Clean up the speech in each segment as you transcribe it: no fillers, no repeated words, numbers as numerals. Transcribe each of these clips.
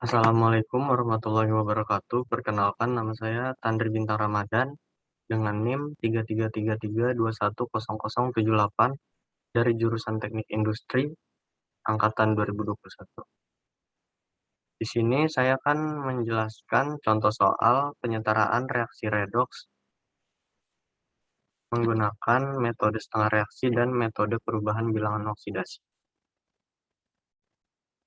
Assalamualaikum warahmatullahi wabarakatuh. Perkenalkan, nama saya Tandri Bintang Ramadan dengan NIM 3333210078 dari jurusan Teknik Industri angkatan 2021. Di sini saya akan menjelaskan contoh soal penyetaraan reaksi redoks menggunakan metode setengah reaksi dan metode perubahan bilangan oksidasi.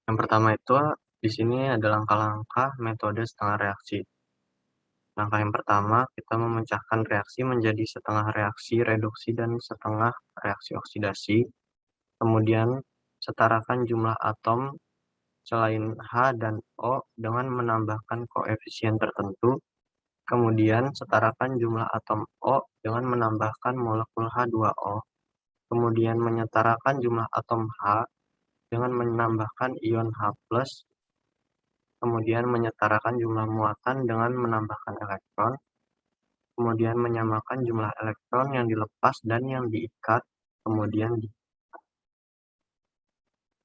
Yang pertama itu di sini ada langkah-langkah metode setengah reaksi. Langkah yang pertama, kita memecahkan reaksi menjadi setengah reaksi reduksi dan setengah reaksi oksidasi. Kemudian, setarakan jumlah atom selain H dan O dengan menambahkan koefisien tertentu. Kemudian, setarakan jumlah atom O dengan menambahkan molekul H2O. Kemudian, menyetarakan jumlah atom H dengan menambahkan ion H+. Kemudian, menyetarakan jumlah muatan dengan menambahkan elektron. Kemudian menyamakan jumlah elektron yang dilepas dan yang diikat, kemudian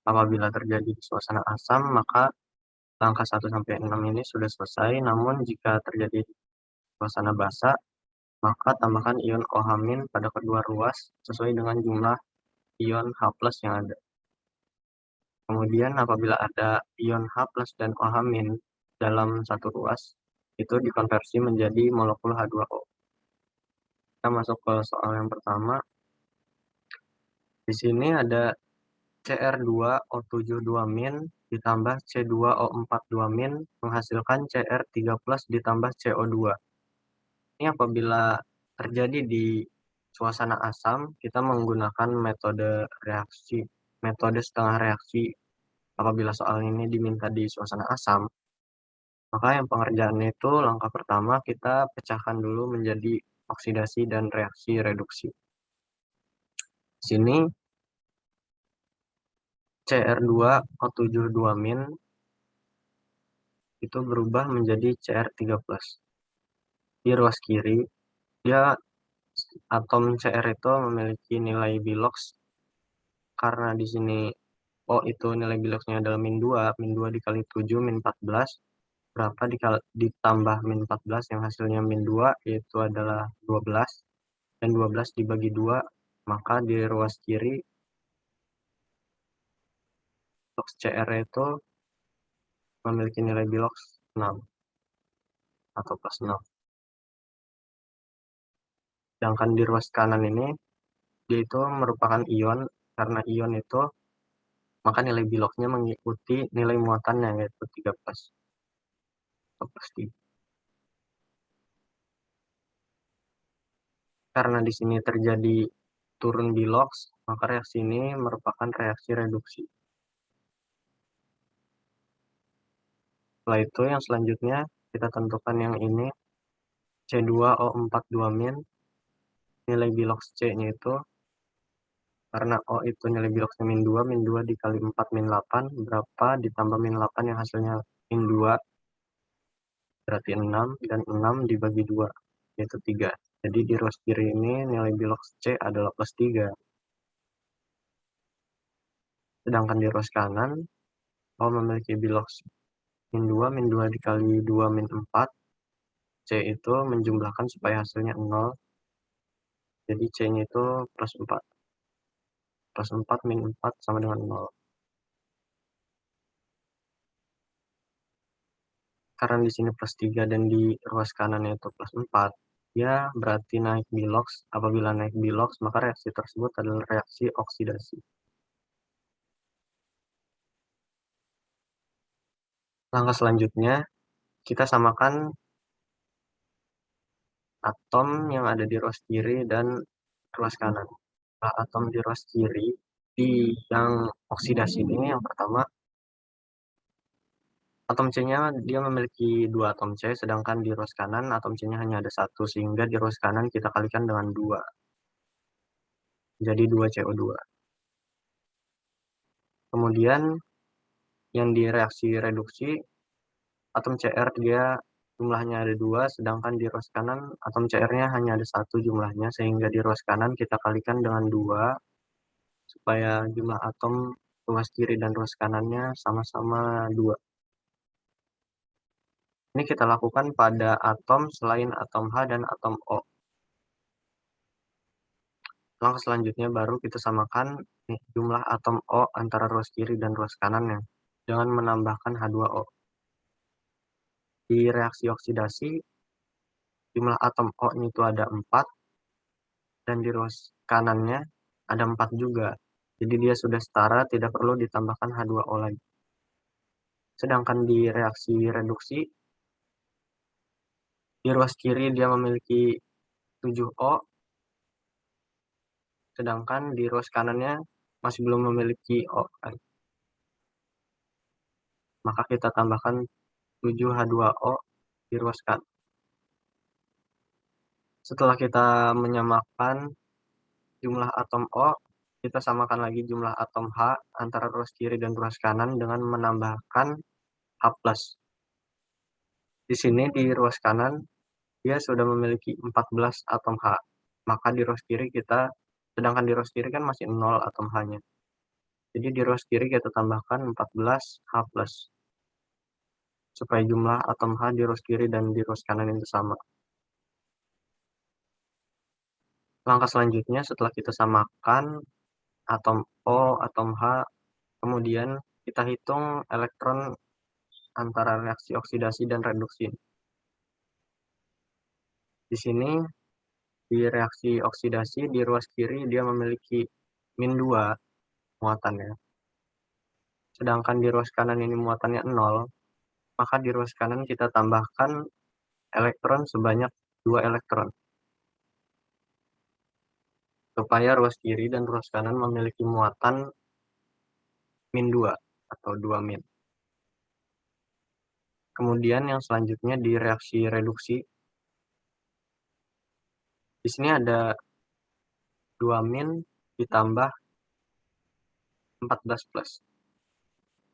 apabila terjadi suasana asam, maka langkah 1-6 ini sudah selesai, namun jika terjadi suasana basa, maka tambahkan ion OH- pada kedua ruas sesuai dengan jumlah ion H+ yang ada. Kemudian apabila ada ion H+ dan OH- dalam satu ruas, itu dikonversi menjadi molekul H2O. Kita masuk ke soal yang pertama. Di sini ada Cr2O72- ditambah C2O42- menghasilkan Cr3+ ditambah CO2. Ini apabila terjadi di suasana asam, kita menggunakan metode setengah reaksi. Apabila soal ini diminta di suasana asam, maka yang pengerjaannya itu langkah pertama kita pecahkan dulu menjadi oksidasi dan reaksi reduksi. Di sini Cr2O72- itu berubah menjadi Cr3+. Di ruas kiri, dia atom Cr itu memiliki nilai biloks karena di sini O itu nilai biloksnya adalah -2 dikali 7 -14, berapa ditambah -14 yang hasilnya -2 yaitu adalah 12, dan 12 dibagi 2, maka di ruas kiri biloks Cr itu memiliki nilai biloks 6 atau +6. Sedangkan di ruas kanan ini, dia itu merupakan ion, karena ion itu, maka nilai biloksnya mengikuti nilai muatannya, yaitu 13. Atau +3. Karena di sini terjadi turun biloks, maka reaksi ini merupakan reaksi reduksi. Setelah itu, yang selanjutnya, kita tentukan yang ini, C2O42-, nilai biloks C-nya itu, karena O itu nilai biloksnya -2, -2 dikali 4 -8, berapa ditambah -8 yang hasilnya -2, berarti 6, dan 6 dibagi 2, yaitu 3. Jadi di ruas kiri ini nilai biloks C adalah +3. Sedangkan di ruas kanan, O memiliki biloks -2, -2 dikali 2 -4, C itu menjumlahkan supaya hasilnya 0, jadi C-nya itu +4. +4 -4 sama dengan 0. Karena di sini +3 dan di ruas kanannya itu +4, ya berarti naik biloks. Apabila naik biloks, maka reaksi tersebut adalah reaksi oksidasi. Langkah selanjutnya, kita samakan atom yang ada di ruas kiri dan ruas kanan. Nah, atom di ruas kiri, di yang oksidasi ini yang pertama, atom C-nya dia memiliki 2 atom C, sedangkan di ruas kanan atom C-nya hanya ada 1, sehingga di ruas kanan kita kalikan dengan 2. Jadi 2CO2. Kemudian yang di reaksi reduksi, atom Cr dia jumlahnya ada 2, sedangkan di ruas kanan atom Cr-nya hanya ada 1 jumlahnya, sehingga di ruas kanan kita kalikan dengan 2, supaya jumlah atom ruas kiri dan ruas kanannya sama-sama 2. Ini kita lakukan pada atom selain atom H dan atom O. Langkah selanjutnya baru kita samakan nih, jumlah atom O antara ruas kiri dan ruas kanannya dengan menambahkan H2O. Di reaksi oksidasi, jumlah atom O itu ada 4, dan di ruas kanannya ada 4 juga. Jadi dia sudah setara, tidak perlu ditambahkan H2O lagi. Sedangkan di reaksi reduksi, di ruas kiri dia memiliki 7O, sedangkan di ruas kanannya masih belum memiliki O. Maka kita tambahkan 7H2O di ruas kanan. Setelah kita menyamakan jumlah atom O, kita samakan lagi jumlah atom H antara ruas kiri dan ruas kanan dengan menambahkan H+. Di sini di ruas kanan, dia sudah memiliki 14 atom H. Maka di ruas kiri sedangkan di ruas kiri kan masih 0 atom H-nya. Jadi di ruas kiri kita tambahkan 14 H+, supaya jumlah atom H di ruas kiri dan di ruas kanan itu sama. Langkah selanjutnya setelah kita samakan atom O, atom H, kemudian kita hitung elektron antara reaksi oksidasi dan reduksi. Di sini, di reaksi oksidasi, di ruas kiri dia memiliki -2 muatannya. Sedangkan di ruas kanan ini muatannya 0, maka di ruas kanan kita tambahkan elektron sebanyak 2 elektron. Supaya ruas kiri dan ruas kanan memiliki muatan -2 atau 2 min. Kemudian yang selanjutnya di reaksi reduksi, di sini ada 2 min ditambah 14 plus.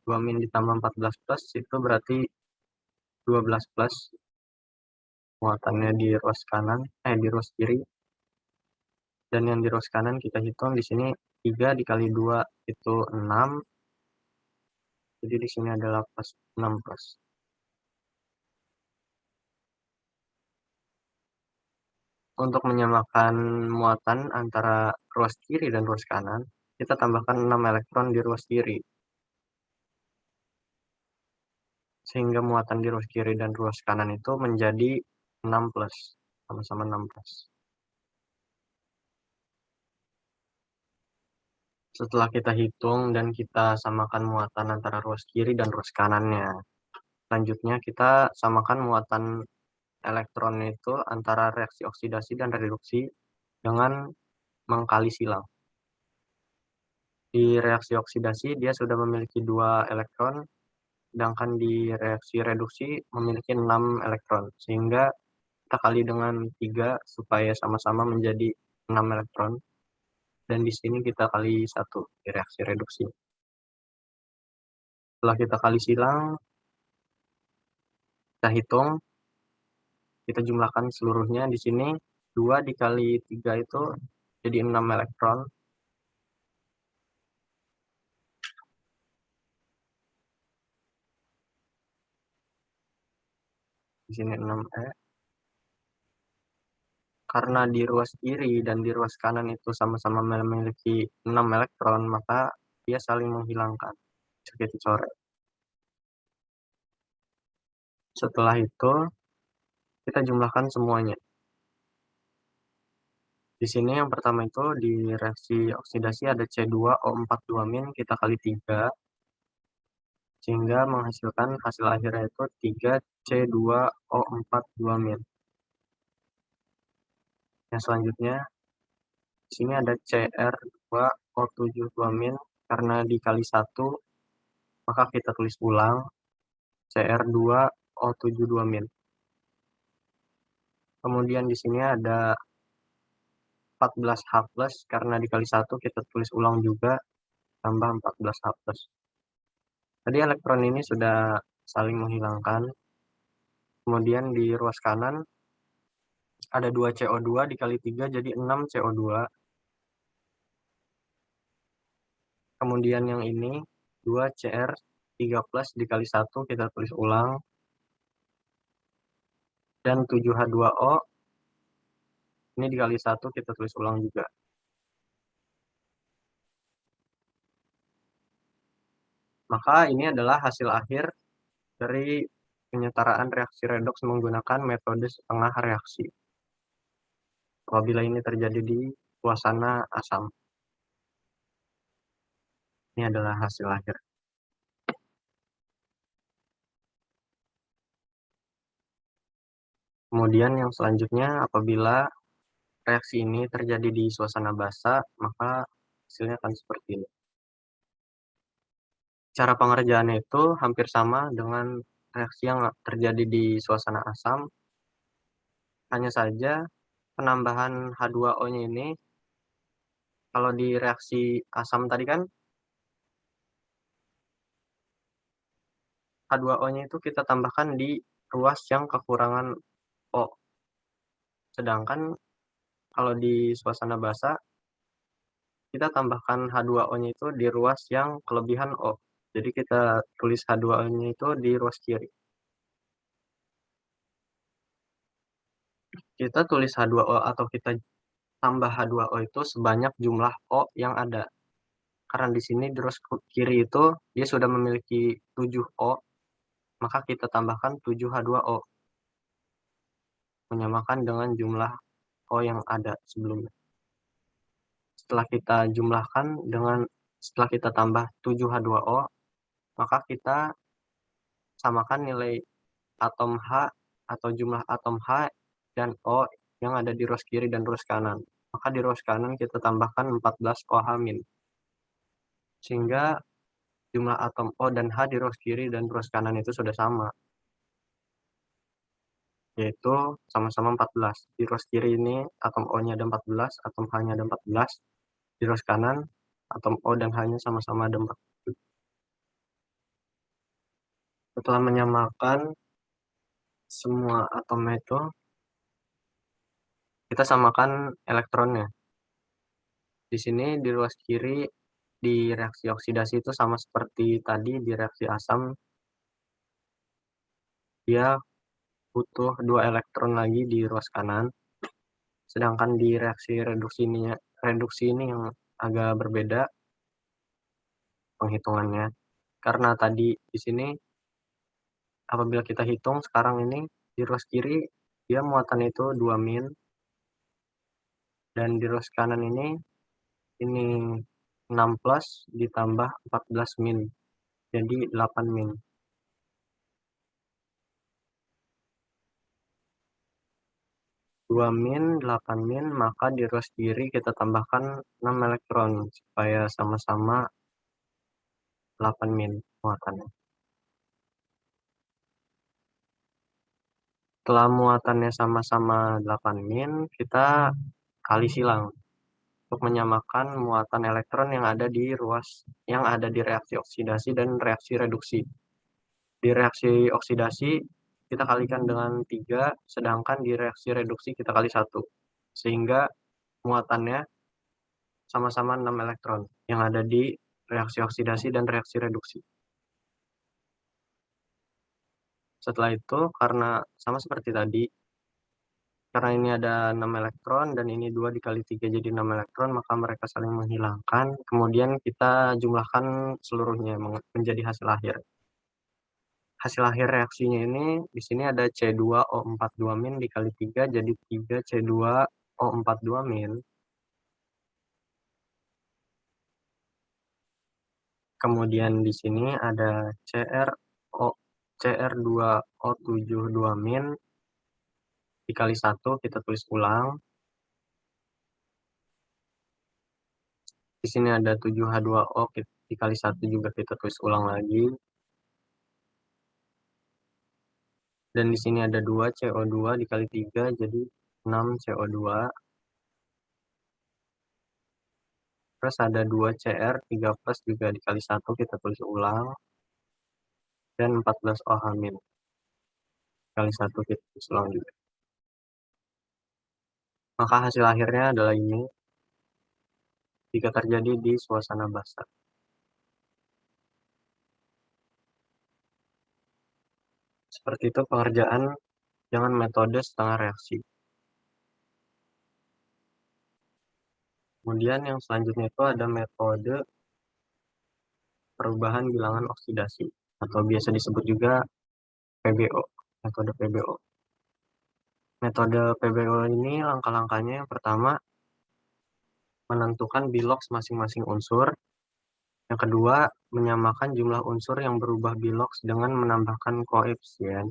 2 min ditambah 14 plus itu berarti 12 plus muatannya di ruas kanan, di ruas kiri. Dan yang di ruas kanan kita hitung di sini 3 dikali 2 itu 6. Jadi di sini adalah plus 6 plus. Untuk menyamakan muatan antara ruas kiri dan ruas kanan, kita tambahkan 6 elektron di ruas kiri. Sehingga muatan di ruas kiri dan ruas kanan itu menjadi 6 plus. Sama-sama 6 plus. Setelah kita hitung dan kita samakan muatan antara ruas kiri dan ruas kanannya. Selanjutnya kita samakan muatan elektron itu antara reaksi oksidasi dan reduksi dengan mengkali silang. Di reaksi oksidasi dia sudah memiliki 2 elektron, sedangkan di reaksi reduksi memiliki 6 elektron. Sehingga kita kali dengan 3 supaya sama-sama menjadi 6 elektron. Dan di sini kita kali 1 di reaksi reduksi. Setelah kita kali silang, kita hitung, kita jumlahkan seluruhnya. Di sini 2 dikali 3 itu jadi 6 elektron. Di sini 6E. Karena di ruas kiri dan di ruas kanan itu sama-sama memiliki 6 elektron, maka dia saling menghilangkan. Bisa dicoret. Setelah itu, kita jumlahkan semuanya. Di sini yang pertama itu di reaksi oksidasi ada C2O42-, kita kali 3, sehingga menghasilkan hasil akhirnya itu 3C2O42-. Yang selanjutnya, di sini ada Cr2O72-, karena dikali 1, maka kita tulis ulang Cr2O72-. Kemudian di sini ada 14H+, karena dikali 1 kita tulis ulang juga, tambah 14H+. Tadi elektron ini sudah saling menghilangkan. Kemudian di ruas kanan ada 2 CO2 dikali 3 jadi 6 CO2. Kemudian yang ini 2 Cr3+ dikali 1 kita tulis ulang, dan 7H2O ini dikali 1 kita tulis ulang juga. Maka ini adalah hasil akhir dari penyetaraan reaksi redoks menggunakan metode setengah reaksi. Apabila ini terjadi di suasana asam. Ini adalah hasil akhir. Kemudian yang selanjutnya, apabila reaksi ini terjadi di suasana basa, maka hasilnya akan seperti ini. Cara pengerjaannya itu hampir sama dengan reaksi yang terjadi di suasana asam, hanya saja penambahan H2O-nya ini, kalau di reaksi asam tadi kan, H2O-nya itu kita tambahkan di ruas yang kekurangan O. Sedangkan kalau di suasana basa, kita tambahkan H2O-nya itu di ruas yang kelebihan O. Jadi kita tulis H2O-nya itu di ruas kiri. Kita tulis H2O atau kita tambah H2O itu sebanyak jumlah O yang ada. Karena di sini di ruas kiri itu dia sudah memiliki 7 O, maka kita tambahkan 7 H2O. Menyamakan dengan jumlah O yang ada sebelumnya. Setelah kita tambah 7 H2O, maka kita samakan nilai atom H atau jumlah atom H dan O yang ada di ruas kiri dan ruas kanan. Maka di ruas kanan kita tambahkan 14 OH-. Sehingga jumlah atom O dan H di ruas kiri dan ruas kanan itu sudah sama. Yaitu sama-sama 14. Di ruas kiri ini atom O-nya ada 14, atom H-nya ada 14. Di ruas kanan, atom O dan H-nya sama-sama ada 14. Setelah menyamakan semua atom itu, kita samakan elektronnya. Di sini di ruas kiri di reaksi oksidasi itu sama seperti tadi di reaksi asam, dia butuh 2 elektron lagi di ruas kanan. Sedangkan di reaksi reduksi ini yang agak berbeda penghitungannya. Karena tadi di sini apabila kita hitung sekarang ini di ruas kiri dia muatannya itu 2 min, dan di ruas kanan ini 6 plus ditambah 14 min, jadi 8 min. 2 min, 8 min, maka di ruas kiri kita tambahkan 6 elektron supaya sama-sama 8 min muatannya. Setelah muatannya sama-sama 8 min, kita kali silang untuk menyamakan muatan elektron yang ada di reaksi oksidasi dan reaksi reduksi. Di reaksi oksidasi kita kalikan dengan 3, sedangkan di reaksi reduksi kita kali 1. Sehingga muatannya sama-sama 6 elektron yang ada di reaksi oksidasi dan reaksi reduksi. Setelah itu, karena sama seperti tadi, karena ini ada 6 elektron dan ini 2 dikali 3 jadi 6 elektron, maka mereka saling menghilangkan. Kemudian kita jumlahkan seluruhnya menjadi hasil akhir. Hasil akhir reaksinya ini di sini ada C2O42- dikali 3 jadi 3C2O42-. Kemudian di sini ada CR2O72- dikali 1 kita tulis ulang. Di sini ada 7H2O dikali 1 juga kita tulis ulang lagi. Dan di sini ada 2 CO2 dikali 3 jadi 6 CO2. Terus ada 2 CR 3 plus juga dikali 1 kita tulis ulang. Dan 14 OH- kali 1 kita tulis ulang juga. Maka hasil akhirnya adalah ini jika terjadi di suasana basa. Seperti itu pengerjaan dengan metode setengah reaksi. Kemudian yang selanjutnya itu ada metode perubahan bilangan oksidasi atau biasa disebut juga PBO, metode PBO. Metode PBO ini langkah-langkahnya yang pertama menentukan biloks masing-masing unsur. Yang kedua, menyamakan jumlah unsur yang berubah biloks dengan menambahkan koefisien.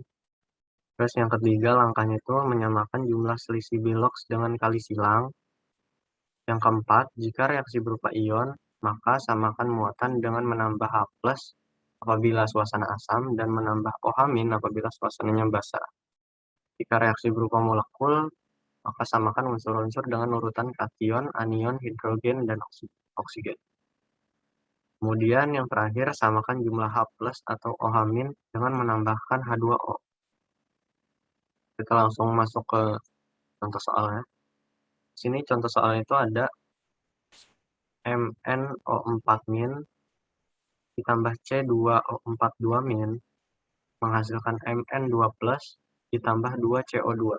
Terus yang ketiga, langkahnya itu menyamakan jumlah selisih biloks dengan kali silang. Yang keempat, jika reaksi berupa ion, maka samakan muatan dengan menambah H+ apabila suasana asam dan menambah OH- apabila suasananya basah. Jika reaksi berupa molekul, maka samakan unsur-unsur dengan urutan kation, anion, hidrogen, dan oksigen. Kemudian yang terakhir, samakan jumlah H+ atau OH- dengan menambahkan H2O. Kita langsung masuk ke contoh soalnya. Di sini contoh soalnya itu ada MnO4- ditambah C2O42- menghasilkan Mn2+ ditambah 2CO2.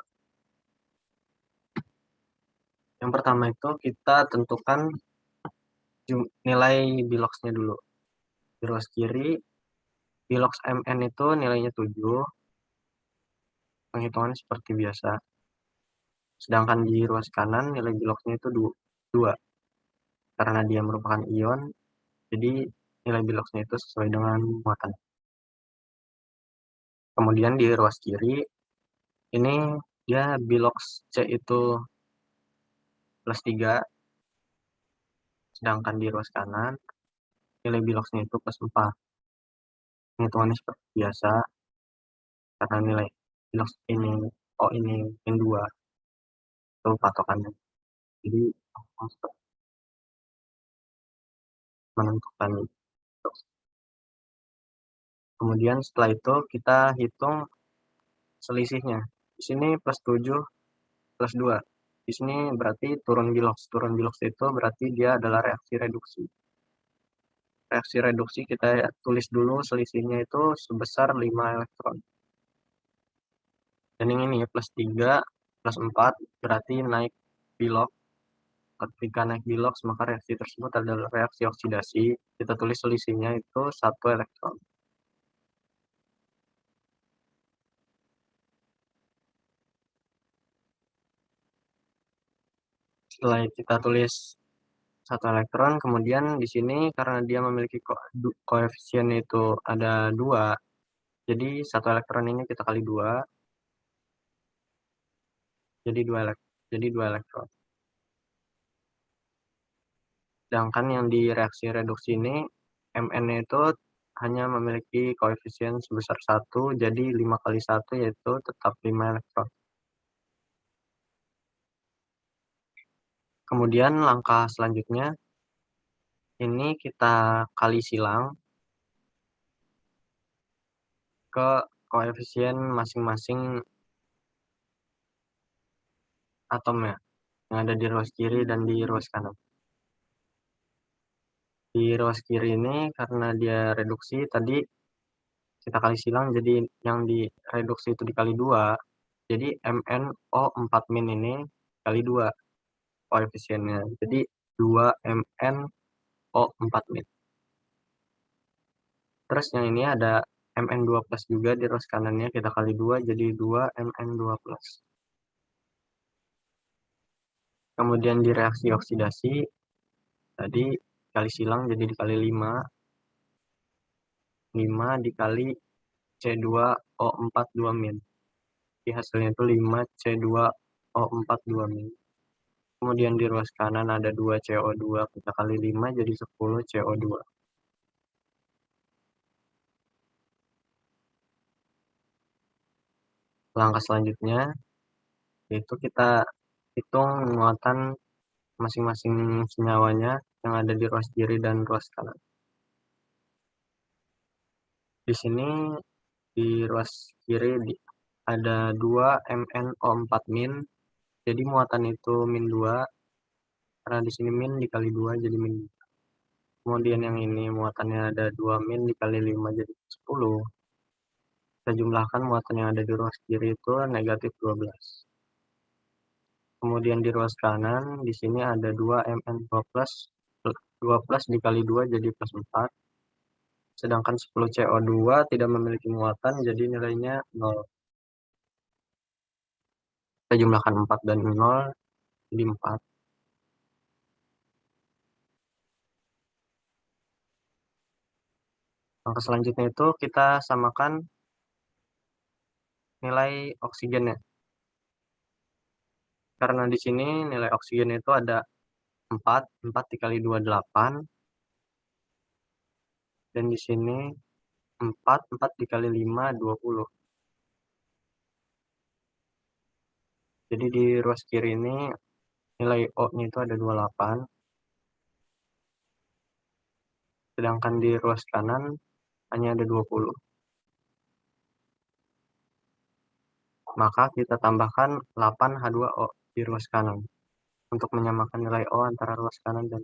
Yang pertama itu kita tentukan nilai biloksnya dulu. Di ruas kiri, biloks Mn itu nilainya 7, penghitungannya seperti biasa. Sedangkan di ruas kanan nilai biloksnya itu 2. Karena dia merupakan ion, jadi nilai biloksnya itu sesuai dengan muatan. Kemudian di ruas kiri, ini dia biloks C itu +3, sedangkan di ruas kanan, nilai biloksnya itu +4. Penghitungannya seperti biasa, karena nilai biloks ini, O ini, min 2, itu patokannya. Jadi, untuk menentukan biloks. Kemudian setelah itu kita hitung selisihnya. Di sini +7, +2. Di sini berarti turun biloks. Turun biloks itu berarti dia adalah reaksi reduksi. Reaksi reduksi kita tulis dulu selisihnya itu sebesar 5 elektron. Dan yang ini +3, +4 berarti naik biloks. Ketika naik biloks maka reaksi tersebut adalah reaksi oksidasi. Kita tulis selisihnya itu 1 elektron. Setelah kita tulis 1 elektron, kemudian di sini karena dia memiliki koefisien itu ada 2, jadi 1 elektron ini kita kali 2, jadi 2 elektron. Sedangkan yang di reaksi reduksi ini, Mn itu hanya memiliki koefisien sebesar 1, jadi 5 kali 1 yaitu tetap 5 elektron. Kemudian langkah selanjutnya, ini kita kali silang ke koefisien masing-masing atomnya yang ada di ruas kiri dan di ruas kanan. Di ruas kiri ini karena dia reduksi tadi kita kali silang, jadi yang direduksi itu dikali 2, jadi MnO4- ini kali 2 koefisiennya, jadi 2 MnO4-. Terus yang ini ada Mn2+ juga di ruas kanannya, kita kali 2 jadi 2 Mn2+. Kemudian di reaksi oksidasi tadi kali silang jadi dikali 5, 5 dikali C2O42-. Jadi hasilnya itu 5 C2O42-. Kemudian di ruas kanan ada 2 CO2, kita kali 5 jadi 10 CO2. Langkah selanjutnya yaitu kita hitung muatan masing-masing senyawanya yang ada di ruas kiri dan ruas kanan. Di sini di ruas kiri ada 2 MnO4-, jadi muatan itu min 2, karena di sini min dikali 2 jadi min 2. Kemudian yang ini muatannya ada 2 min dikali 5 jadi 10. Kita jumlahkan muatan yang ada di ruas kiri itu negatif 12. Kemudian di ruas kanan, di sini ada 2 Mn2 plus, 2 plus dikali 2 jadi plus 4. Sedangkan 10 CO2 tidak memiliki muatan, jadi nilainya 0. Kita jumlahkan 4 dan 0, jadi 4. Langkah selanjutnya itu kita samakan nilai oksigennya. Karena di sini nilai oksigen itu ada 4, 4 dikali 2, 8. Dan di sini 4, 4 dikali 5, 20. Jadi di ruas kiri ini nilai O-nya itu ada 28. Sedangkan di ruas kanan hanya ada 20. Maka kita tambahkan 8H2O di ruas kanan untuk menyamakan nilai O antara ruas kanan dan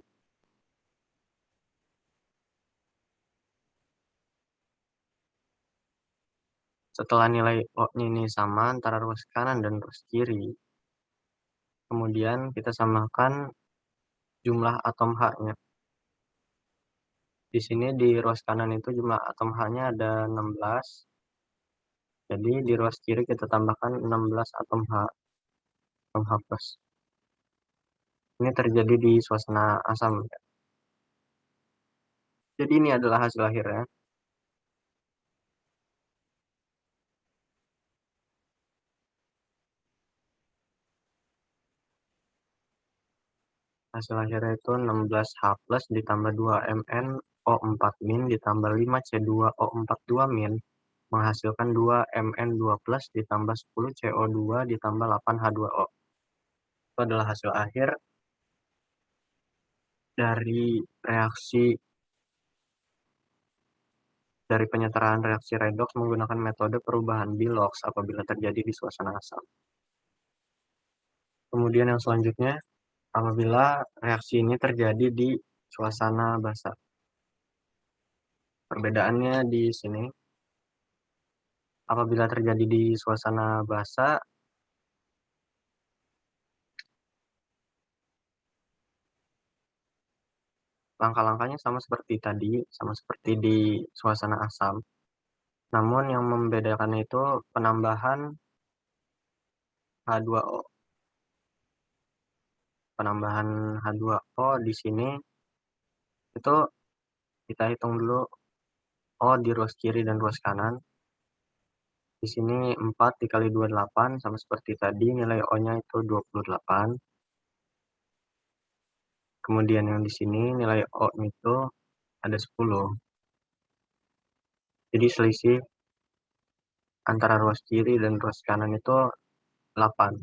setelah nilai O-nya ini sama antara ruas kanan dan ruas kiri, kemudian kita samakan jumlah atom H-nya. Di sini di ruas kanan itu jumlah atom H-nya ada 16. Jadi di ruas kiri kita tambahkan 16 atom H, atom H+. Ini terjadi di suasana asam. Jadi ini adalah hasil akhirnya. Hasil akhirnya itu 16H plus ditambah 2Mn O4 min ditambah 5C2O42 min menghasilkan 2Mn2 plus ditambah 10 CO2 ditambah 8H2O. Itu adalah hasil akhir dari penyetaraan reaksi redox menggunakan metode perubahan Bilox apabila terjadi di suasana asam. Kemudian yang selanjutnya, apabila reaksi ini terjadi di suasana basa. Perbedaannya di sini, apabila terjadi di suasana basa, langkah-langkahnya sama seperti tadi, sama seperti di suasana asam. Namun yang membedakan itu penambahan H2O. Penambahan H2O di sini itu kita hitung dulu O di ruas kiri dan ruas kanan. Di sini 4 dikali 28 sama seperti tadi, nilai O-nya itu 28. Kemudian yang di sini nilai O-nya itu ada 10. Jadi selisih antara ruas kiri dan ruas kanan itu 8.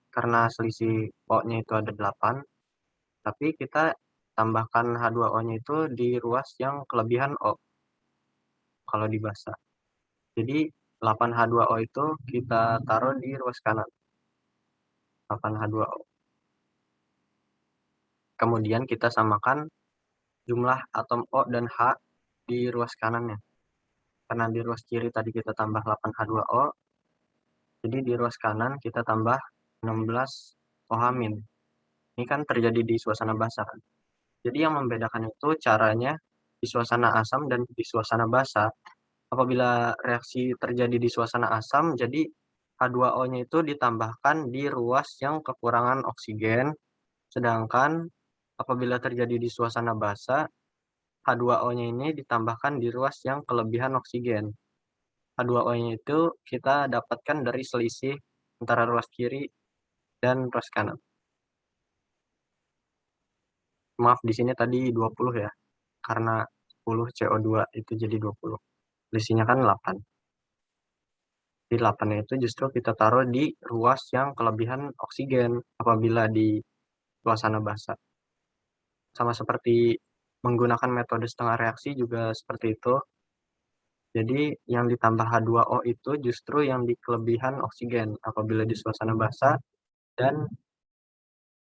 Karena selisih O-nya itu ada 8, tapi kita tambahkan H2O-nya itu di ruas yang kelebihan O kalau di basa. Jadi 8H2O itu kita taruh di ruas kanan. 8H2O. Kemudian kita samakan jumlah atom O dan H di ruas kanannya. Karena di ruas kiri tadi kita tambah 8H2O, jadi di ruas kanan kita tambah 16 OH-. Ini kan terjadi di suasana basah kan. Jadi yang membedakan itu caranya di suasana asam dan di suasana basah. Apabila reaksi terjadi di suasana asam, jadi H2O-nya itu ditambahkan di ruas yang kekurangan oksigen, sedangkan apabila terjadi di suasana basah, H2O-nya ini ditambahkan di ruas yang kelebihan oksigen. H2O-nya itu kita dapatkan dari selisih antara ruas kiri dan ruas kanan. Maaf, di sini tadi 20 ya, karena 10 CO2 itu jadi 20. Selisihnya kan 8. Di 8 itu justru kita taruh di ruas yang kelebihan oksigen apabila di suasana basah. Sama seperti menggunakan metode setengah reaksi juga seperti itu. Jadi yang ditambah H2O itu justru yang di kelebihan oksigen apabila di suasana basah dan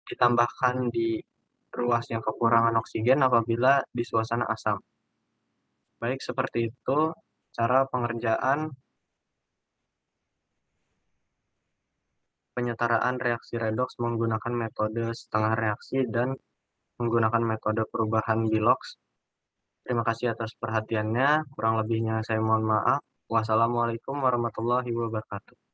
ditambahkan di ruas yang kekurangan oksigen apabila di suasana asam. Baik, seperti itu cara pengerjaan penyetaraan reaksi redoks menggunakan metode setengah reaksi dan menggunakan metode perubahan Bilox. Terima kasih atas perhatiannya. Kurang lebihnya saya mohon maaf. Wassalamualaikum warahmatullahi wabarakatuh.